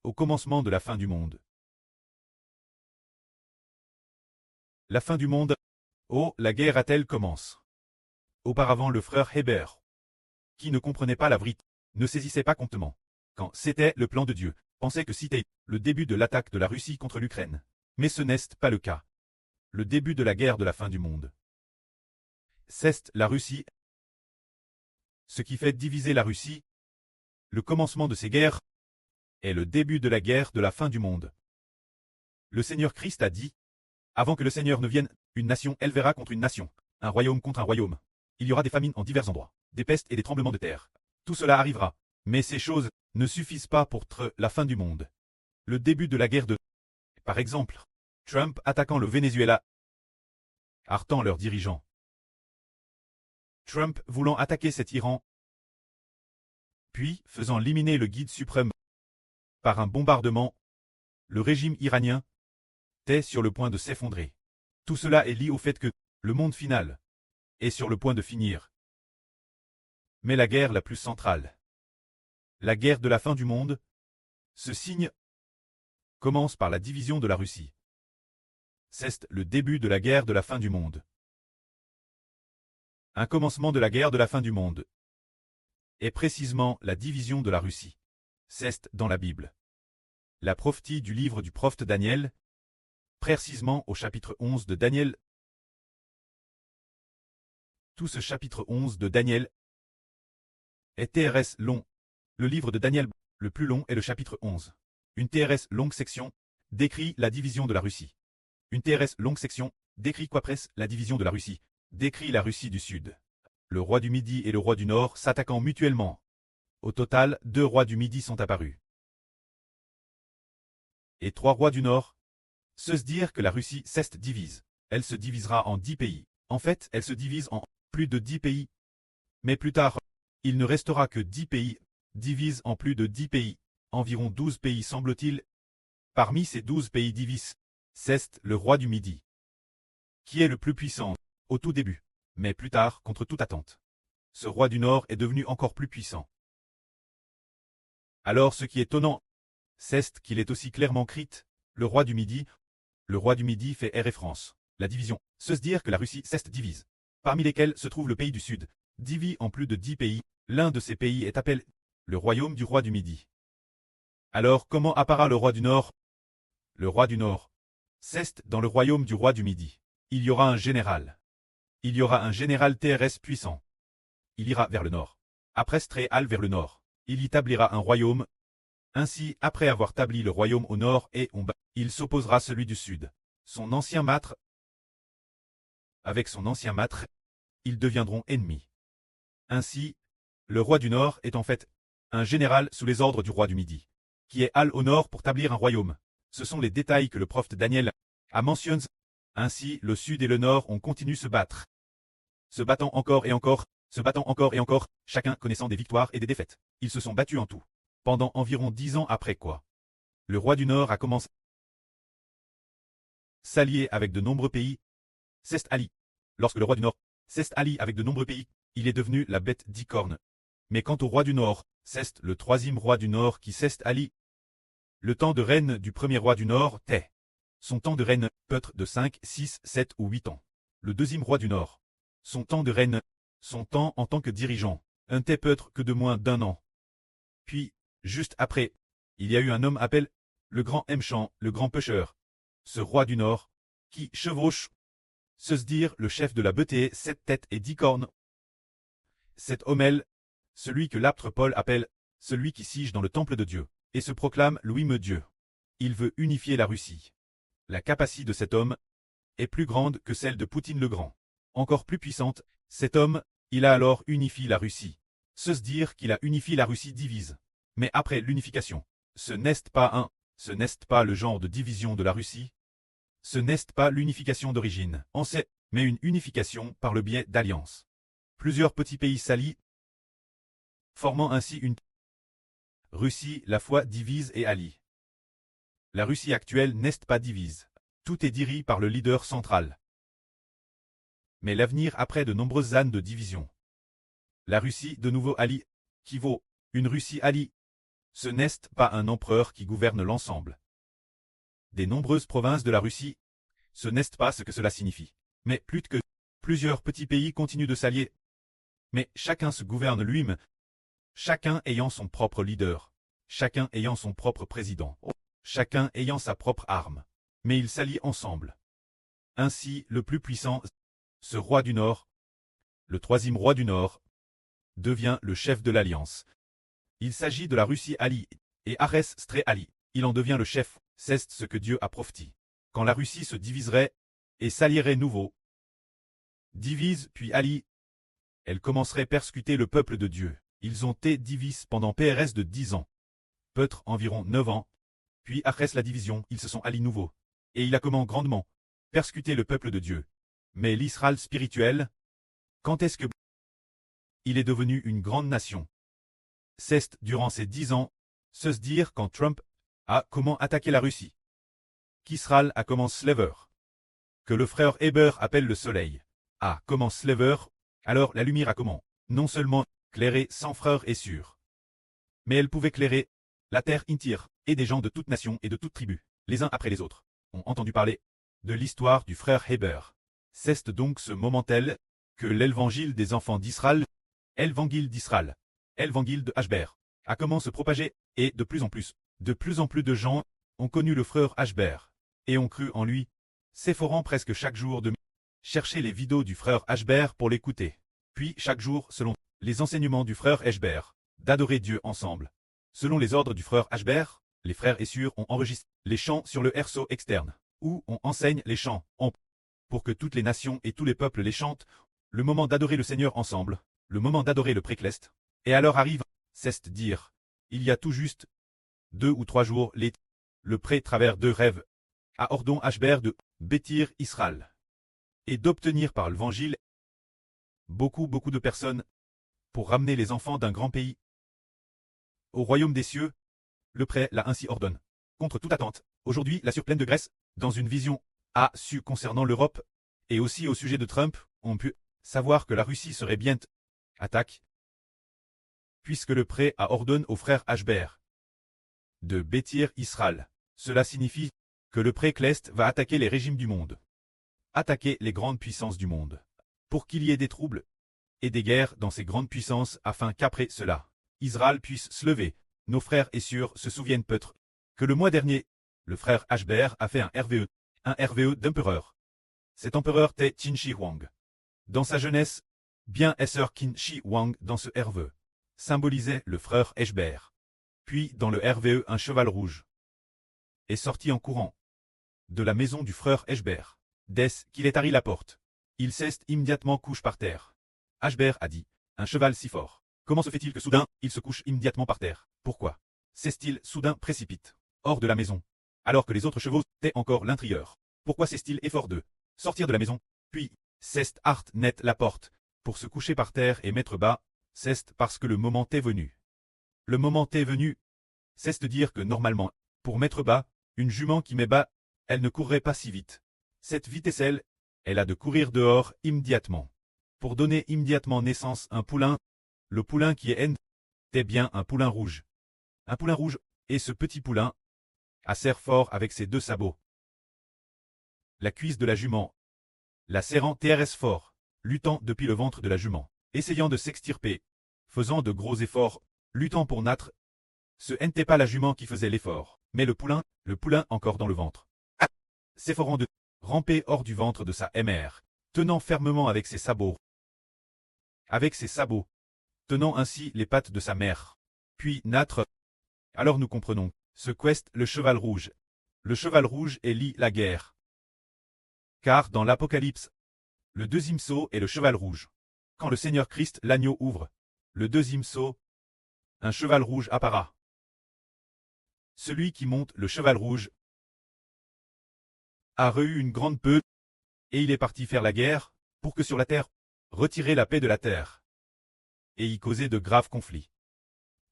au commencement de la fin du monde. La fin du monde. Oh, la guerre a-t-elle commencé? Auparavant le frère Hébert, qui ne comprenait pas la vérité, ne saisissait pas comptement, quand c'était le plan de Dieu, pensait que c'était le début de l'attaque de la Russie contre l'Ukraine. Mais ce n'est pas le cas. Le début de la guerre de la fin du monde. C'est la Russie. Ce qui fait diviser la Russie, le commencement de ces guerres, est le début de la guerre de la fin du monde. Le Seigneur Christ a dit, avant que le Seigneur ne vienne, une nation élevera contre une nation, un royaume contre un royaume. Il y aura des famines en divers endroits, des pestes et des tremblements de terre. Tout cela arrivera, mais ces choses ne suffisent pas pour la fin du monde. Le début de la guerre de... Par exemple, Trump attaquant le Venezuela, heurtant leurs dirigeants. Trump voulant attaquer cet Iran, puis faisant éliminer le guide suprême par un bombardement, le régime iranien est sur le point de s'effondrer. Tout cela est lié au fait que le monde final est sur le point de finir. Mais la guerre la plus centrale, la guerre de la fin du monde, ce signe commence par la division de la Russie. C'est le début de la guerre de la fin du monde. Un commencement de la guerre de la fin du monde est précisément la division de la Russie. C'est dans la Bible. La prophétie du livre du prophète Daniel, précisément au chapitre 11 de Daniel. Tout ce chapitre 11 de Daniel est TRS long. Le livre de Daniel, le plus long, est le chapitre 11. Une TRS longue section décrit la division de la Russie. Une TRS longue section décrit quoi presque la division de la Russie, décrit la Russie du Sud. Le roi du Midi et le roi du Nord s'attaquant mutuellement. Au total, 2 rois du Midi sont apparus. Et 3 rois du Nord. Se dire que la Russie s'est divise. Elle se divisera en 10 pays. En fait, elle se divise en plus de 10 pays. Mais plus tard, il ne restera que 10 pays, divise en plus de 10 pays. Environ 12 pays semble-t-il. Parmi ces 12 pays divisés, c'est le roi du Midi, qui est le plus puissant au tout début, mais plus tard, contre toute attente. Ce roi du Nord est devenu encore plus puissant. Alors ce qui est étonnant, c'est qu'il est aussi clairement écrit, le roi du Midi fait référence. La division, se dire que la Russie s'est divise, parmi lesquels se trouve le pays du Sud, divisé en plus de 10 pays, l'un de ces pays est appelé le royaume du roi du Midi. Alors comment apparaît le roi du Nord? Le roi du Nord, c'est dans le royaume du roi du Midi. Il y aura un général. Il y aura un général TRS puissant. Il ira vers le nord. Après Stréal vers le nord, il y établira un royaume. Ainsi, après avoir établi le royaume au nord et au bas, il s'opposera à celui du sud. Son ancien maître. Avec son ancien maître, ils deviendront ennemis. Ainsi, le roi du nord est en fait un général sous les ordres du roi du Midi, qui est allé au nord pour établir un royaume. Ce sont les détails que le prophète Daniel a mentionnés. Ainsi, le sud et le nord ont continué se battre. Se battant encore et encore, se battant encore et encore, chacun connaissant des victoires et des défaites. Ils se sont battus en tout. Pendant environ 10 ans après quoi, le roi du Nord a commencé à s'allier avec de nombreux pays. C'est Ali. Lorsque le roi du Nord s'est allié avec de nombreux pays, il est devenu la bête d'Icorne. Mais quant au roi du Nord, c'est le 3e roi du Nord qui s'est allié. Le temps de règne du premier roi du Nord est. Son temps de règne peut être de 5, 6, 7 ou 8 ans. Le 2e roi du Nord. Son temps de règne, son temps en tant que dirigeant, n'était peut être que de moins d'1 an. Puis, juste après, il y a eu un homme appelé le grand Mchan, le grand pêcheur. Ce roi du Nord, qui chevauche, se dire le chef de la beuté 7 têtes et 10 cornes. Cet homme, celui que l'apôtre Paul appelle celui qui siège dans le temple de Dieu, et se proclame Louis-me-Dieu. Il veut unifier la Russie. La capacité de cet homme est plus grande que celle de Poutine le Grand. Encore plus puissante, cet homme, il a alors unifié la Russie. Se dire qu'il a unifié la Russie divise. Mais après l'unification, ce n'est pas le genre de division de la Russie. Ce n'est pas l'unification d'origine, on sait, mais une unification par le biais d'alliances. Plusieurs petits pays s'allient, formant ainsi une Russie, la fois divise et allie. La Russie actuelle n'est pas divise. Tout est dirigé par le leader central. Mais l'avenir après de nombreuses années de division. La Russie de nouveau allie, qui vaut une Russie allie, Ce n'est pas un empereur qui gouverne l'ensemble des nombreuses provinces de la Russie. Ce n'est pas ce que cela signifie. Mais plus que plusieurs petits pays continuent de s'allier. Mais chacun se gouverne lui-même, chacun ayant son propre leader, chacun ayant son propre président, chacun ayant sa propre arme. Mais ils s'allient ensemble. Ainsi, le plus puissant, ce roi du Nord, le troisième roi du Nord, devient le chef de l'alliance. Il s'agit de la Russie alliée, et Arès Stré allié. Il en devient le chef. C'est ce que Dieu a prophétisé. Quand la Russie se diviserait et s'allierait nouveau, divise puis allie, elle commencerait à persécuter le peuple de Dieu. Ils ont été divisés pendant PRS de 10 ans, peut-être environ 9 ans, puis après la division, ils se sont alliés nouveau. Et il a comment grandement persécuté le peuple de Dieu. Mais l'Israël spirituel, quand est-ce que il est devenu une grande nation? C'est durant ces 10 ans, se dire quand Trump a comment attaqué la Russie, qu'Israël a comment slaver, que le frère Heber appelle le soleil, a comment slaver, alors la lumière a comment, non seulement clairé sans frère et sûr, mais elle pouvait clairer la terre entière, et des gens de toute nation et de toute tribu, les uns après les autres, ont entendu parler de l'histoire du frère Heber. C'est donc ce moment tel que l'évangile des enfants d'Israël, l'évangile d'Israël, l'évangile de Ashber, a comment se propager, et de plus en plus de gens ont connu le frère Ashber, et ont cru en lui, s'efforant presque chaque jour de chercher les vidéos du frère Ashber pour l'écouter, puis chaque jour, selon les enseignements du frère Ashber, d'adorer Dieu ensemble. Selon les ordres du frère Ashber, les frères et sœurs ont enregistré les chants sur le RSO externe, où on enseigne les chants, pour que toutes les nations et tous les peuples les chantent, le moment d'adorer le Seigneur ensemble, le moment d'adorer le précleste. Et alors arrive, c'est dire, il y a tout juste 2 ou 3 jours, le pré travers 2 rêves, à Ordon Ashber de bâtir Israël, et d'obtenir par l'évangile beaucoup de personnes, pour ramener les enfants d'un grand pays au royaume des cieux. Le pré l'a ainsi ordonne. Contre toute attente, aujourd'hui la surplaine de Grèce, dans une vision, a su concernant l'Europe, et aussi au sujet de Trump, on pu savoir que la Russie serait bientôt attaque, puisque le pré a ordonné au frère Ashber de bâtir Israël. Cela signifie que le précleste va attaquer les régimes du monde, attaquer les grandes puissances du monde, pour qu'il y ait des troubles et des guerres dans ces grandes puissances afin qu'après cela, Israël puisse se lever. Nos frères et sœurs se souviennent peut-être que le mois dernier, le frère Ashber a fait un RVE d'empereur. Cet empereur était Qin Shi Huang. Dans sa jeunesse, bien Sir Qin Shi Huang dans ce RVE symbolisait le frère Ashber. Puis dans le RVE un cheval rouge est sorti en courant de la maison du frère Ashber. Dès qu'il est arrivé la porte, il s'est immédiatement couché par terre. Ashber a dit, un cheval si fort. Comment se fait-il que soudain, il se couche immédiatement par terre? Pourquoi s'est-il soudain précipite hors de la maison, alors que les autres chevaux étaient encore l'intérieur? Pourquoi s'est-il effort de sortir de la maison, puis s'est art net la porte, pour se coucher par terre et mettre bas? C'est parce que le moment est venu. Le moment est venu, c'est de dire que normalement, pour mettre bas, une jument qui met bas, elle ne courrait pas si vite. Cette vitesse elle a de courir dehors immédiatement. Pour donner immédiatement naissance à un poulain, le poulain qui est bien un poulain rouge. Un poulain rouge, et ce petit poulain a serre fort avec ses 2 sabots. La cuisse de la jument, la serrant TRS fort, luttant depuis le ventre de la jument, essayant de s'extirper, faisant de gros efforts, luttant pour naître. Ce n'était pas la jument qui faisait l'effort, mais le poulain encore dans le ventre. S'efforant de ramper hors du ventre de sa mère, tenant fermement avec ses sabots. Tenant ainsi les pattes de sa mère. Puis naître. Alors nous comprenons, ce quest le cheval rouge. Le cheval rouge élit la guerre. Car dans l'Apocalypse, le 2e sceau est le cheval rouge. Quand le Seigneur Christ l'agneau ouvre, le 2e sceau, un cheval rouge apparaît. Celui qui monte le cheval rouge a eu une grande peur, et il est parti faire la guerre, pour que sur la terre, retirer la paix de la terre, et y causer de graves conflits.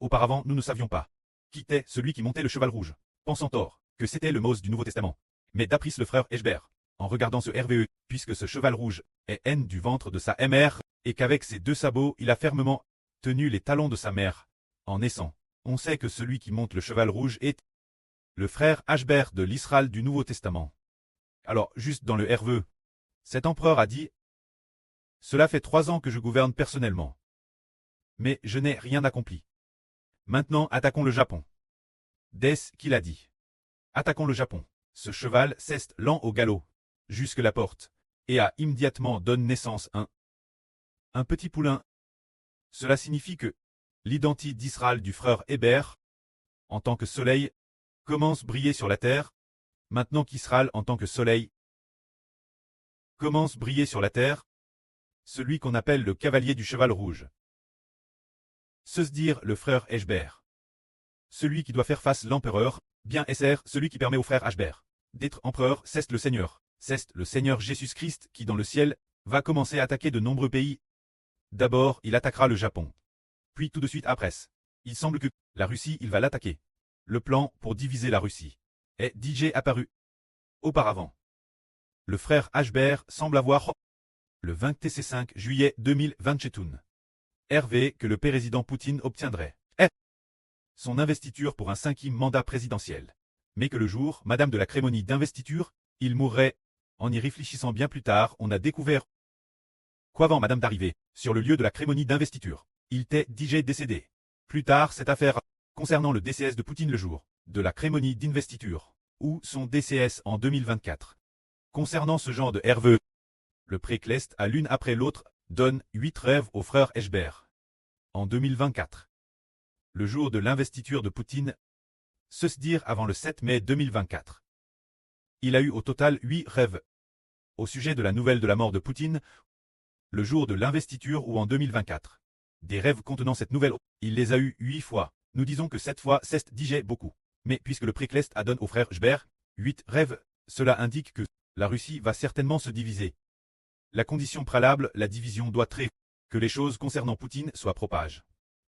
Auparavant, nous ne savions pas qui était celui qui montait le cheval rouge, pensant tort que c'était le Mose du Nouveau Testament. Mais d'après le frère Ashber, en regardant ce RVE, puisque ce cheval rouge est haine du ventre de sa mère, et qu'avec ses 2 sabots il a fermement tenu les talons de sa mère, en naissant. On sait que celui qui monte le cheval rouge est le frère Ashbert de l'Israël du Nouveau Testament. Alors, juste dans le RV, cet empereur a dit « Cela fait 3 ans que je gouverne personnellement. Mais je n'ai rien accompli. Maintenant, attaquons le Japon. » Dès qu'il a dit « Attaquons le Japon. » Ce cheval s'est lent au galop, jusque la porte, et a immédiatement donné naissance un petit poulain. Cela signifie que l'identité d'Israël du frère Hébert, en tant que soleil, commence à briller sur la terre, maintenant qu'Israël en tant que soleil commence à briller sur la terre, celui qu'on appelle le cavalier du cheval rouge. Se dire le frère Ashbert. Celui qui doit faire face l'empereur, bien SR, celui qui permet au frère Ashbert d'être empereur, c'est le Seigneur. C'est le Seigneur Jésus-Christ qui dans le ciel va commencer à attaquer de nombreux pays. D'abord, il attaquera le Japon. Puis tout de suite après, il semble que la Russie, il va l'attaquer. Le plan pour diviser la Russie est DJ apparu. Auparavant, le frère Ashbert semble avoir le 25 juillet 2027 RV que le président Poutine obtiendrait son investiture pour un 5e mandat présidentiel. Mais que le jour, madame de la cérémonie d'investiture, il mourrait. En y réfléchissant bien plus tard, on a découvert qu'avant madame d'arriver sur le lieu de la cérémonie d'investiture, il était DJ décédé. Plus tard, cette affaire concernant le DCS de Poutine le jour de la cérémonie d'investiture, ou son DCS en 2024. Concernant ce genre de RV, le précleste à l'une après l'autre donne 8 rêves au frère Ashbert. En 2024. Le jour de l'investiture de Poutine, se dire avant le 7 mai 2024. Il a eu au total 8 rêves. Au sujet de la nouvelle de la mort de Poutine, le jour de l'investiture ou en 2024. Des rêves contenant cette nouvelle, il les a eu 8 fois. Nous disons que 7 fois c'est DJ beaucoup. Mais puisque le précleste a donné au frère Ashbert 8 rêves, cela indique que la Russie va certainement se diviser. La condition préalable, la division doit très que les choses concernant Poutine soient propagées.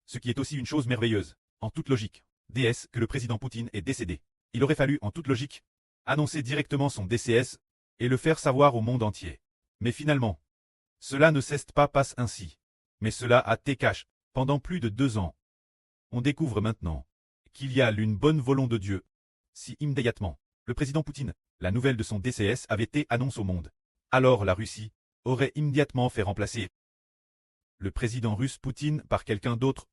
Ce qui est aussi une chose merveilleuse, en toute logique. DS que le président Poutine est décédé. Il aurait fallu, en toute logique, annoncer directement son DCS et le faire savoir au monde entier. Mais finalement, cela ne s'est pas passé ainsi. Mais cela a été caché pendant plus de 2 ans. On découvre maintenant qu'il y a une bonne volonté de Dieu. Si immédiatement, le président Poutine, la nouvelle de son DCS avait été annoncée au monde, alors la Russie aurait immédiatement fait remplacer le président russe Poutine par quelqu'un d'autre.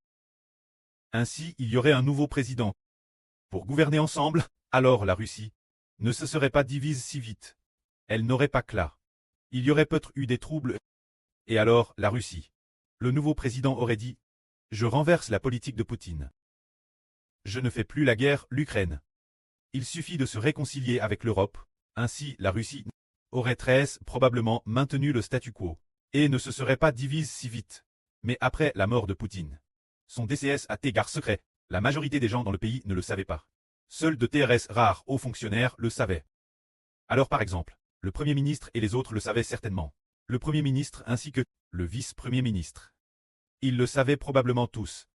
Ainsi, il y aurait un nouveau président. Pour gouverner ensemble, alors la Russie ne se serait pas divisée si vite. Elle n'aurait pas clair. Il y aurait peut-être eu des troubles. Et alors, la Russie. Le nouveau président aurait dit « Je renverse la politique de Poutine. Je ne fais plus la guerre, l'Ukraine. Il suffit de se réconcilier avec l'Europe. » Ainsi, la Russie aurait très probablement maintenu le statu quo et ne se serait pas divisée si vite. Mais après la mort de Poutine, son DCS a été garde secret. La majorité des gens dans le pays ne le savaient pas. Seuls de TRS rares hauts fonctionnaires le savaient. Alors par exemple, le Premier ministre et les autres le savaient certainement. Le Premier ministre ainsi que le vice-premier ministre. Ils le savaient probablement tous.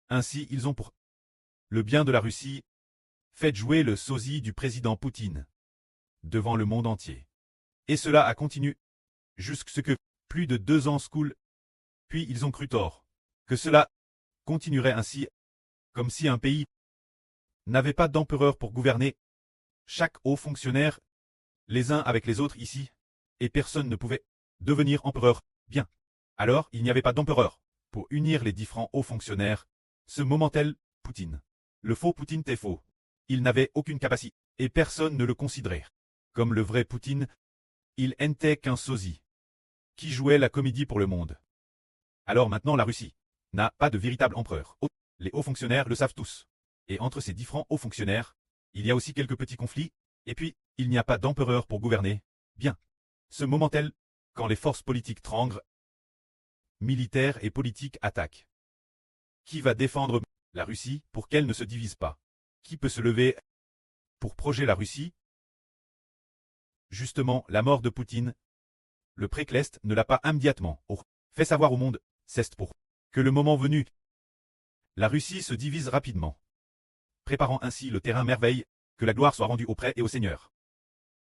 Ainsi ils ont pour le bien de la Russie fait jouer le sosie du président Poutine devant le monde entier. Et cela a continué jusqu'à ce que plus de 2 ans s'coulent. Puis ils ont cru tort que cela continuerait ainsi, comme si un pays n'avait pas d'empereur pour gouverner. Chaque haut fonctionnaire, les uns avec les autres ici, et personne ne pouvait devenir empereur. Bien. Alors, il n'y avait pas d'empereur pour unir les différents hauts fonctionnaires. Ce moment-tel, Poutine. Le faux Poutine était faux. Il n'avait aucune capacité, et personne ne le considérait comme le vrai Poutine. Il n'était qu'un sosie qui jouait la comédie pour le monde. Alors maintenant la Russie n'a pas de véritable empereur. Les hauts fonctionnaires le savent tous. Et entre ces différents hauts fonctionnaires, il y a aussi quelques petits conflits, et puis, il n'y a pas d'empereur pour gouverner. Bien. Ce moment-tel, quand les forces politiques tremblent, militaires et politiques attaquent. Qui va défendre la Russie pour qu'elle ne se divise pas? Qui peut se lever pour protéger la Russie? Justement, la mort de Poutine. Le précleste ne l'a pas immédiatement fait savoir au monde. C'est pour que le moment venu, la Russie se divise rapidement, préparant ainsi le terrain merveille, que la gloire soit rendue au prêtre et au Seigneur.